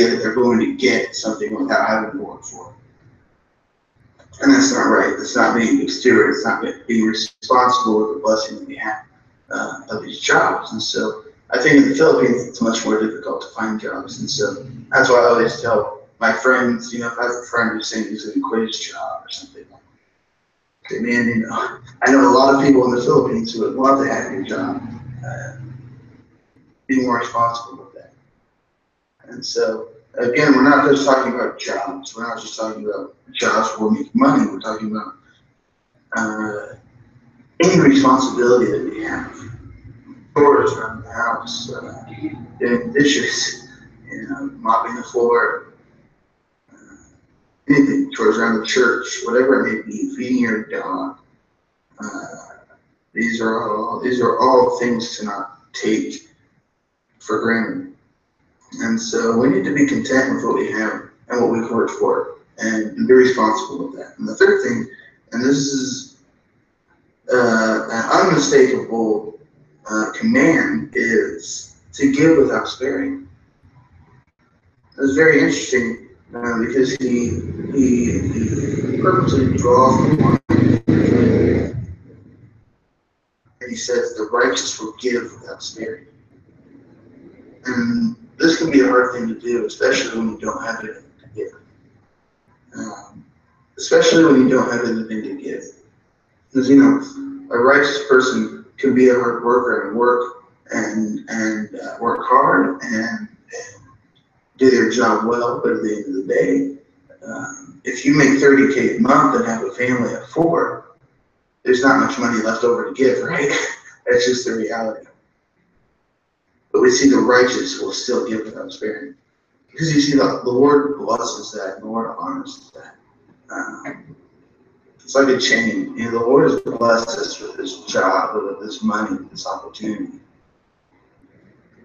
that they're going to get something without having to work for it. And that's not right. That's not being good steward. It's not being responsible with the blessing that we have of these jobs. And so I think in the Philippines, it's much more difficult to find jobs. And so that's why I always tell my friends, if I have a friend who's saying he's going to quit his job or something, say, man, I know a lot of people in the Philippines who would love to have your job. Be more responsible with that. And so, again, we're not just talking about jobs. We're not just talking about jobs where we make money. We're talking about any responsibility that we have. Chores around the house, doing dishes, mopping the floor, anything, chores around the church, whatever it may be, feeding your dog. These are all things to not take for granted. And so we need to be content with what we have and what we've worked for and be responsible with that. And the third thing, and this is an unmistakable command, is to give without sparing. It's very interesting because he purposely draws the line. And he says the righteous will give without sparing. And this can be a hard thing to do, especially when you don't have anything to give. Especially when you don't have anything to give. Because, a righteous person can be a hard worker and work work hard and do their job well, but at the end of the day, if you make $30K a month and have a family of 4, there's not much money left over to give, right? That's just the reality. But we see the righteous will still give without sparing. Because you see, the Lord blesses that, and the Lord honors that. It's like a chain. The Lord has blessed us with this job, with this money, with this opportunity.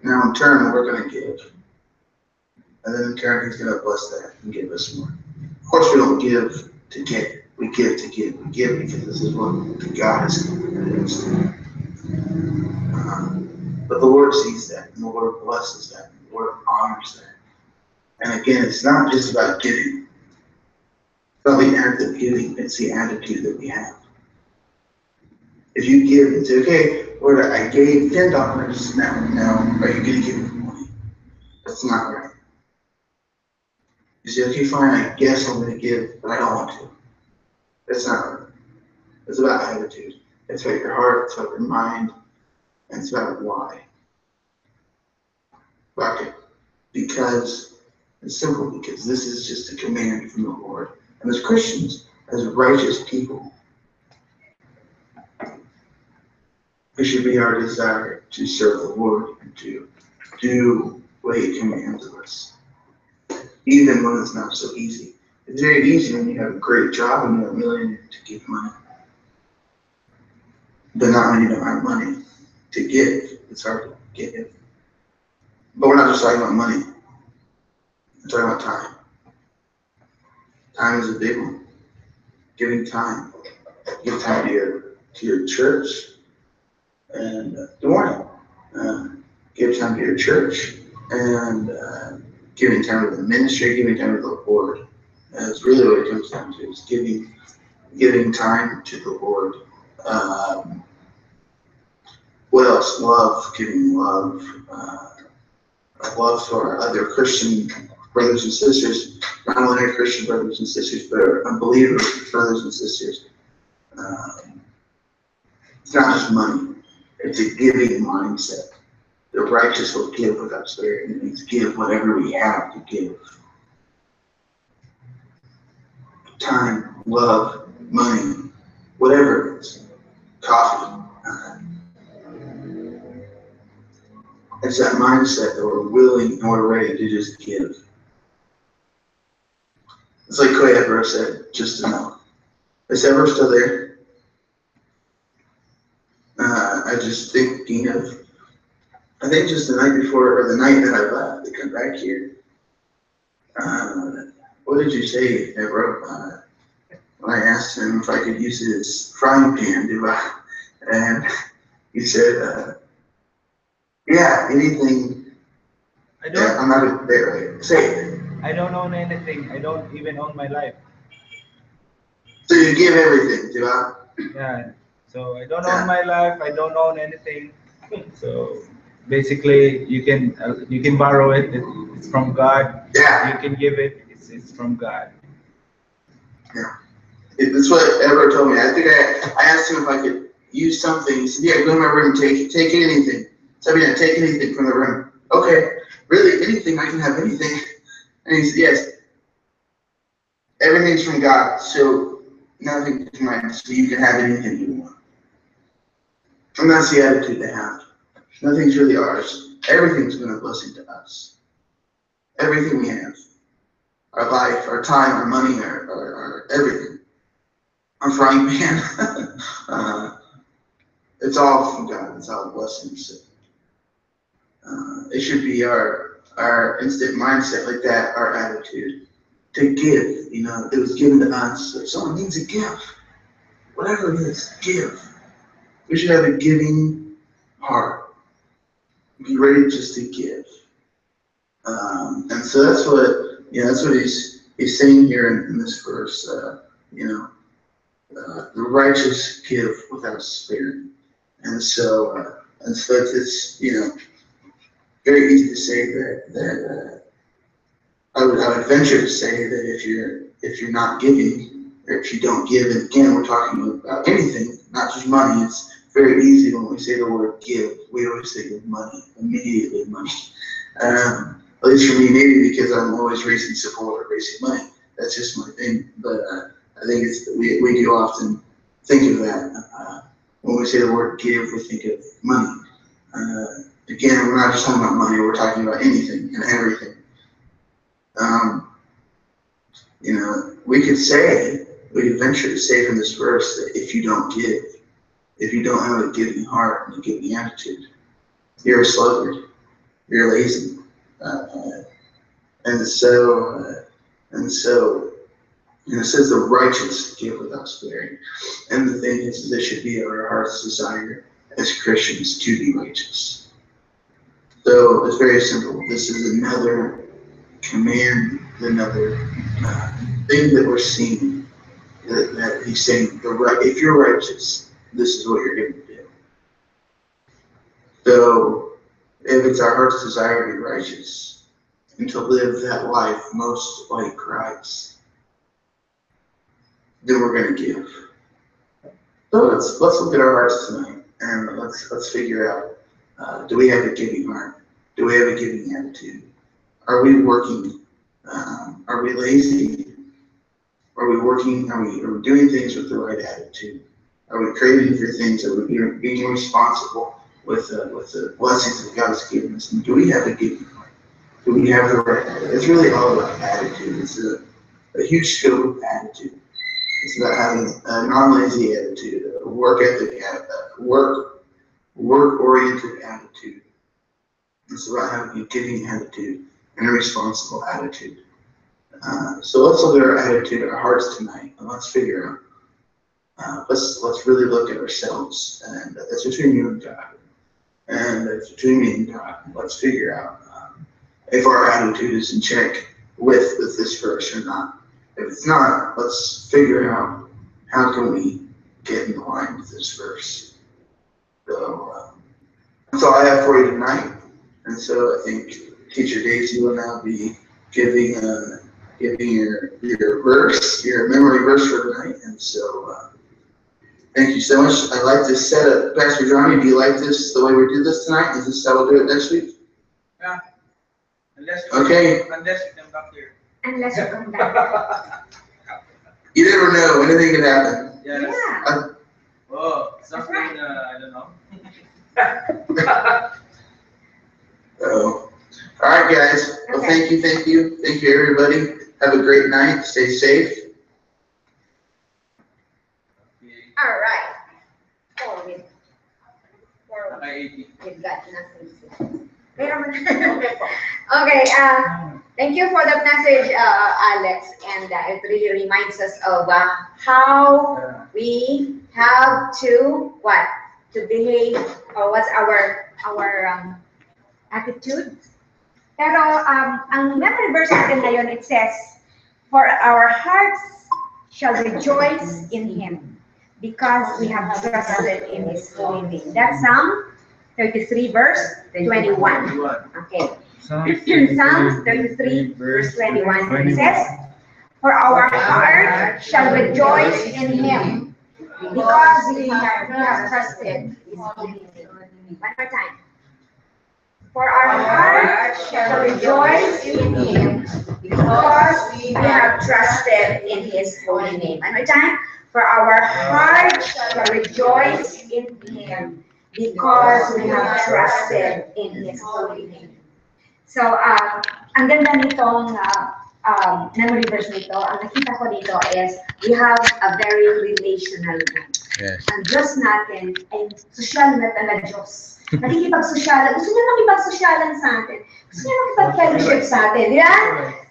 Now, in turn, we're going to give. And then in turn, He's going to bless that and give us more. Of course, we don't give to get. We give to give. We give because this is what God has given us. But the Lord sees that, and the Lord blesses that, and the Lord honors that. And again, it's not just about giving. It's not the act of giving, it's the attitude that we have. If you give and say, okay, Lord, I gave $10, now are you going to give me money? That's not right. You say, okay, fine, I guess I'm going to give, but I don't want to. That's not right. It's about attitude. It's about your heart, it's about your mind, and it's about why. Why? Because it's simple, because this is just a command from the Lord. And as Christians, as righteous people, it should be our desire to serve the Lord and to do what He commands of us, even when it's not so easy. It's very easy when you have a great job and you're a millionaire to give money, but not when you don't have money to give. It's hard to give. But we're not just talking about money. We're talking about time. Time is a big one. Giving time. Give time to your church. And good morning. Give time to your church. And giving time to the ministry, giving time to the Lord. That's really what it comes down to, is giving time to the Lord. What else? Love, giving love. Love for our other Christian brothers and sisters, not only our Christian brothers and sisters, but our unbeliever brothers and sisters. It's not just money, it's a giving mindset. The righteous will give without sparing. It means give whatever we have to give. Time, love, money, whatever it is. Coffee. It's that mindset that we're willing and we're ready to just give. It's like Koy Ebro said just to know. Is Ebro still there? I just thinking of, I think just the night before, or the night that I left to come back here. What did you say, Ebro? When I asked him if I could use his frying pan, and he said, yeah, anything. I'm not there. Say it. I don't own anything. I don't even own my life. So you give everything, di ba? Yeah. So I don't own Yeah. my life. I don't own anything. So basically, you can borrow it. It's from God. Yeah. You can give it. It's from God. Yeah. That's what Edward told me. I think I asked him if I could use something. He said, yeah, go in my room, take anything. So I mean, take anything from the room. Okay, really, anything, I can have anything. And he said, yes, everything's from God, so nothing is mine, so you can have anything you want. And that's the attitude they have. Nothing's really ours. Everything's been a blessing to us. Everything we have. Our life, our time, our money, our everything. Our frying pan. It's all from God. It's all blessings. It should be our instant mindset like that, our attitude. To give, it was given to us. So if someone needs a gift, whatever it is, give. We should have a giving heart. Be ready just to give. And so that's what he's saying here in this verse. The righteous give without sparing. And so it's very easy to say that I would venture to say that if you're not giving, or if you don't give, and again we're talking about anything, not just money. It's very easy when we say the word give. We always think of money, immediately money. At least for me, maybe because I'm always raising support or raising money. That's just my thing. But I think we do often think of that. When we say the word give, we think of money. Again, we're not just talking about money. We're talking about anything and everything. We could venture to say from this verse that if you don't give, if you don't have a giving heart and a giving attitude, you're a sluggard, you're lazy. And so it says the righteous give without sparing. And the thing is, this should be our heart's desire as Christians to be righteous. So it's very simple. This is another command, another thing that we're seeing that he's saying, if you're righteous, this is what you're going to do. So if it's our heart's desire to be righteous and to live that life most like Christ, then we're going to give. So let's look at our hearts tonight and let's figure out, do we have a giving heart? Do we have a giving attitude? Are we working? Are we lazy? Are we working? Are we doing things with the right attitude? Are we craving for things? Are we being responsible with the blessings that God's given us? And do we have a giving heart? Do we have the right attitude? It's really all about attitude. It's a huge scope of attitude. It's about having a non-lazy attitude, a work ethic, work-oriented attitude. It's about having a giving attitude and a responsible attitude. So let's look at our attitude, our hearts tonight, and let's figure out. Let's really look at ourselves, and it's between you and God, and it's between me and God. Let's figure out if our attitude is in check with this verse or not. If it's not, let's figure out how can we get in line with this verse. So that's all I have for you tonight, and so I think Teacher Daisy will now be giving your verse, your memory verse for tonight. And so thank you so much. I'd like to set up, Pastor Johnny, do you like this, the way we did this tonight? Is this how we'll do it next week? Yeah. Unless you come back here. Unless you come back. You never know, anything can happen. Yeah. Something, right. I don't know. So, all right, guys. Well, Okay. thank you, everybody. Have a great night. Stay safe. All right. Oh, we've got nothing. Okay. Thank you for that message, Alex. And it really reminds us of how we have to to behave, or what's our attitude Pero ang memory verse natin ngayon, it says, "For our hearts shall rejoice in Him, because we have trusted in His holy name." That's Psalm 33, verse 21. Okay. Psalm 33, verse 21. It says, "For our heart shall rejoice in Him, because we have trusted His holy name." One more time. "For our heart shall rejoice in Him, because we have trusted in His holy name." One more time. "For our heart shall rejoice in Him, because we have trusted in His holy name." So, ang ganda nitong memory verse nito, ang nakita ko dito is, we have a very relational God. Yes. Ang Diyos natin ay social na talaga Diyos. Nakikipag-sosyalan. Gusto niya makipag-sosyalan sa atin. Gusto niya makipag-fellowship sa atin. Di ba?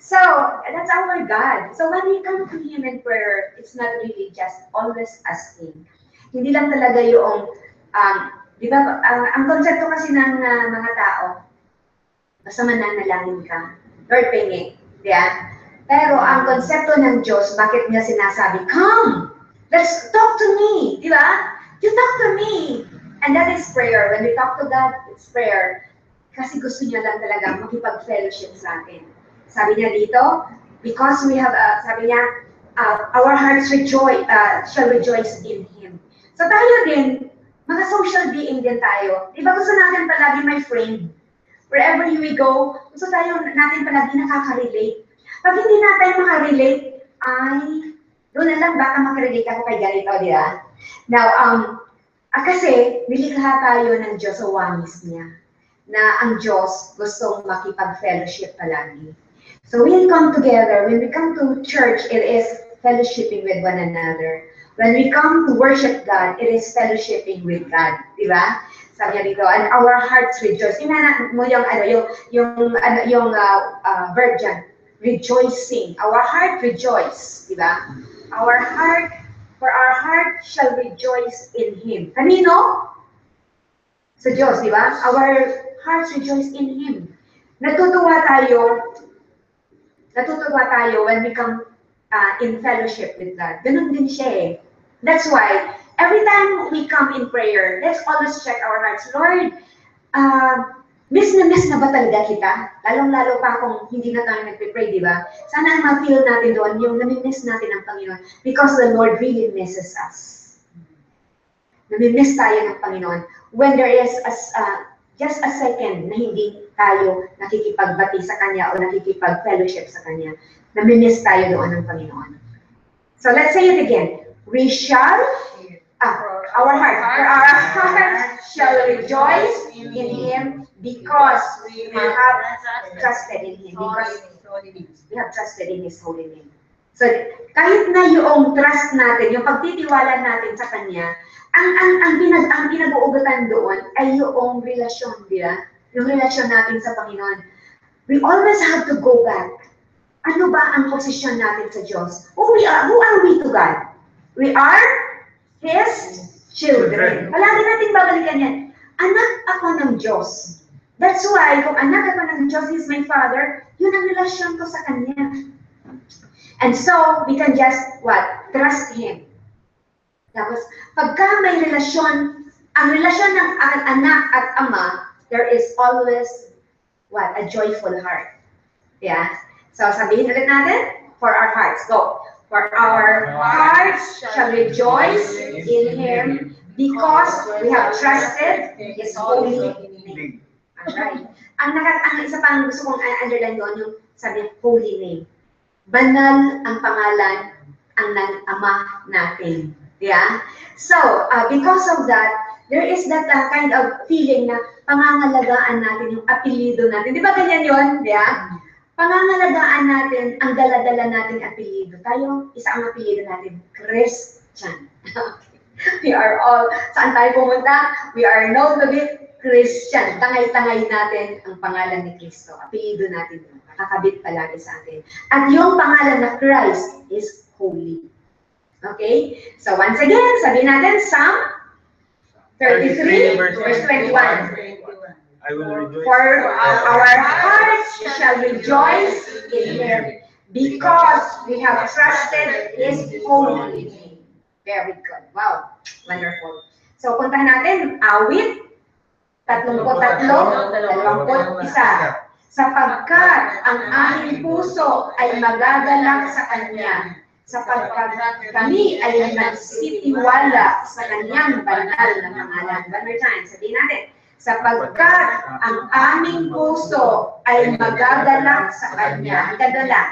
So, that's our God. So, when we come to Him in prayer, it's not really just always asking. Hindi lang talaga yung, di ba, ang konsepto kasi ng mga tao, basta mananalangin ka, Lord, pengi. Di ba? Pero ang konsepto ng Diyos, bakit niya sinasabi, "Come, let's talk to me." Di ba? You talk to me. And that is prayer. When we talk to God, it's prayer. Kasi gusto niya lang talaga makipag-fellowship sa atin. Sabi niya dito, because we have, sabi niya, our hearts shall rejoice in Him. So tayo din, mga social being din tayo. Diba gusto natin palagi may friend? Wherever we go, gusto natin palagi nakaka-relate. Pag hindi natin makarelate, ay, doon na lang baka makarelate ako kay ganito, di ba? Now, kasi nilikha tayo ng Diyos sa wamis niya, na ang Diyos gustong makipag-fellowship palagi. So we'll come together. When we come to church, it is fellowshipping with one another. When we come to worship God, it is fellowshipping with God, di ba? Sabi niya dito, and our hearts rejoice. Tingnan mo yung verb dyan, rejoicing. Our heart rejoice, di ba? For our heart shall rejoice in Him. Kanino? Sa Diyos, di ba? Our hearts rejoice in Him. Natutuwa tayo when we come in fellowship with God. Ganun din siya eh. That's why, every time we come in prayer, let's always check our hearts. Lord, miss na ba talaga kita? Lalong-lalo pa kung hindi na tayo nagpipray, di ba? Sana ang ma-feel natin doon, yung nami-miss natin ang Panginoon. Because the Lord really misses us. Nami-miss tayo ng Panginoon. When there is just a second na hindi tayo nakikipagbati sa Kanya o nakikipag-fellowship sa Kanya, nami-miss tayo doon ng Panginoon. So let's say it again. We shall, our heart shall rejoice in Him, because we have trusted in Him. Because we have trusted in His holy name. So, kahit na yung trust natin, yung pagtitiwala natin sa Kanya, ang pinag-uugutan doon ay yung relasyon, di ba? Yung relasyon natin sa Panginoon. We always have to go back. Ano ba ang posisyon natin sa Diyos? Who are we to God? We are His children. Palagi natin babalikan yan. Anak ako ng Diyos. That's why, kung anak ako ng Diyos, He's my Father, yun ang relasyon ko sa Kanya. And so, we can just, trust Him. Tapos, pagka may relasyon, ang relasyon ng anak at ama, there is always, a joyful heart. Yeah? So, sabihin ulit natin, for our hearts. Go. For our hearts shall rejoice in Him, because we have trusted His holy name. Alright. Ang isa pang gusto kong underline doon, yung sabi, holy name. Banal ang pangalan ng Ama natin. Yeah? So, because of that, there is that kind of feeling na pangangalagaan natin yung apelyido natin. Di ba ganyan yun? Yeah? Pangangalagaan natin ang dala-dala nating apelyido. Tayo, isa ang apelyido natin, Christian. We are all, saan tayo pumunta? We are known to be Christian. Tangay-tangay natin ang pangalan ni Kristo. Apelyido natin yun. Nakakabit palagi sa atin. At yung pangalan na Christ is holy. Okay? So once again, sabihin natin, Psalm 33, verse 21. I will rejoice. For our hearts shall rejoice in Him, because we have trusted His holy name. Very good. Wow. Wonderful. So, puntahan natin, awit, 33, 21. Sapagkat ang aming puso ay magagalak sa Kanya, sapagkat kami ay nagsitiwala sa Kanyang banal na pangalan. One more time, sabihin natin. Sapagkat ang aming puso ay magagalak sa Kanya. Ang ganda lang.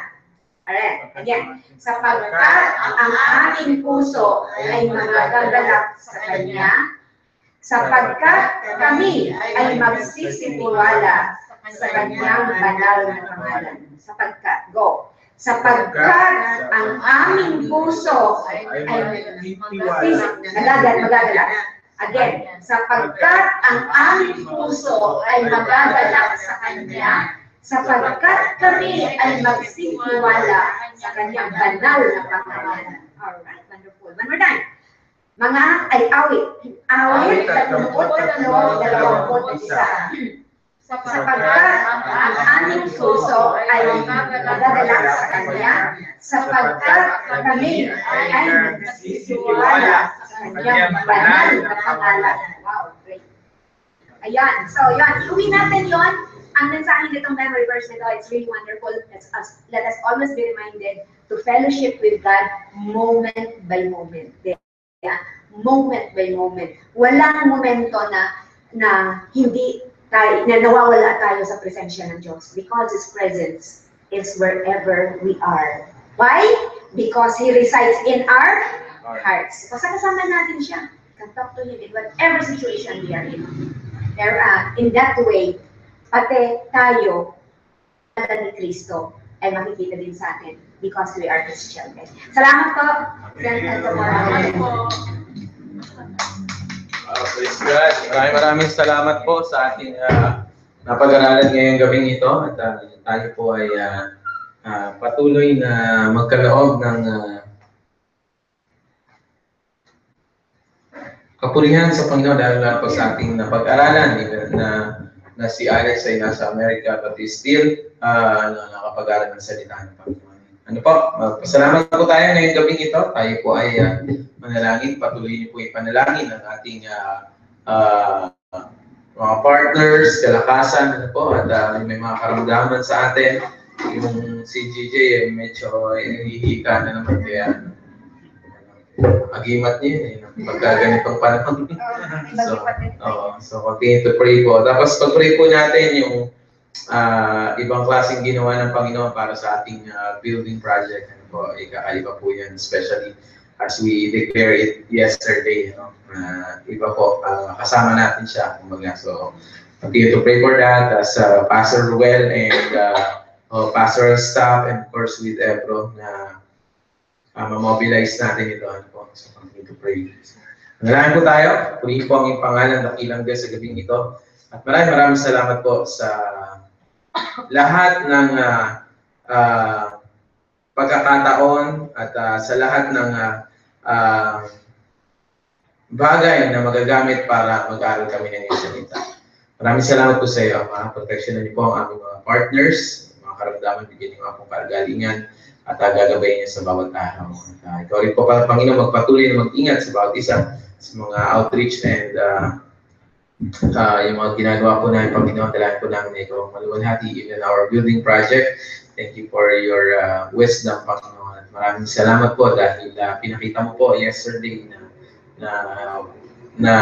Alright, again. Sapagkat ang aming puso ay magagalak sa Kanya, sapagkat kami ay magsisitiwala sa Kanyang banal na pangalan. Sapagkat, go. Sapagkat ang aming puso ay magagalak. Again, sapagkat ang aming puso ay magagalak sa Kanya, sapagkat kami ay magsitiwala sa Kanyang banal na pangalan. Alright, wonderful. One more time. Mga ay awit. Awit, 33, 21. Sapagkat ang aming puso ay magagalak sa Kanya, sapagkat kami ay nagsisiwala sa Kanyang banal na pangalan. Wow, great. Ayan, so yun, iuwi natin yun. Ang mensahe nitong memory verse nito, it's really wonderful. Let us always be reminded to fellowship with God moment by moment. Yeah? Moment by moment. Walang momento na hindi tayo, na nawawala tayo sa presensya ng Diyos, because His presence is wherever we are. Why? Because He resides in our hearts. So, kasama natin siya. Can talk to Him in whatever situation we are in. In that way, pati tayo, ni Kristo, ay makikita din sa atin because we are His children. Salamat po. Salamat po. Praise God. Maraming salamat po sa ating napag-aralan ngayong gabing ito, at tayo po ay patuloy na magkaloob ng kapurihan sa Panginoon dahil po sa ating napag-aralan na si Alex ay nasa Amerika but is still nakapag-aral ng salita ng Panginoon. Ano po, pasalamat po tayo ngayong gabing ito. Tayo po ay manalangin, patuloy niyo po ipanalangin ang ating mga partners, kalakasan, ano po, at may mga karamdaman sa atin. Yung si GJ medyo hinihika na naman, kaya agimat niya pagka ganitong panahon. So continue to pray po. Tapos pag-pray po natin yung ibang klaseng ginawa ng Panginoon para sa ating building project. Ano po, ikakaiba po yan, especially as we declare it yesterday. Iba po, kasama natin siya. So, continue to pray for that as Pastor Ruel and pastoral staff, and of course with Ebro na ma-mobilize natin ito. Ano po, so continue to pray. Nalahan po tayo. Purihin po ang iyong pangalan, dakilang Diyos sa gabing ito. At maraming salamat po sa lahat ng pagkakataon at sa lahat ng bagay na magagamit para mag-aaral kami ng iyong salita. Maraming salamat po sa iyo. Proteksyonan niyo po ang aming mga partners, mga karamdaman, bigyan niyo akong kagalingan at gagabayin niyo sa bawat araw. Ikaw rin po, Panginoon, magpatuloy na mag-ingat sa bawat isa sa mga outreach and yung mga ginagawa po namin, Panginoon, dalahan po namin na ikaw maluwalhati even our building project. Thank you for your wisdom, Panginoon. At maraming salamat po dahil pinakita mo po yesterday na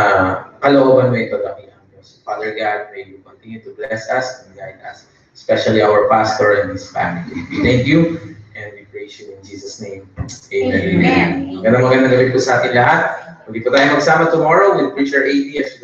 kalooban mo ito, dakilang Diyos. Father God, may you continue to bless us and guide us, especially our pastor and his family. We thank you and we praise you in Jesus' name. Amen. Magandang gabi po sa atin lahat. Hindi po tayo magsama tomorrow with Preacher AD as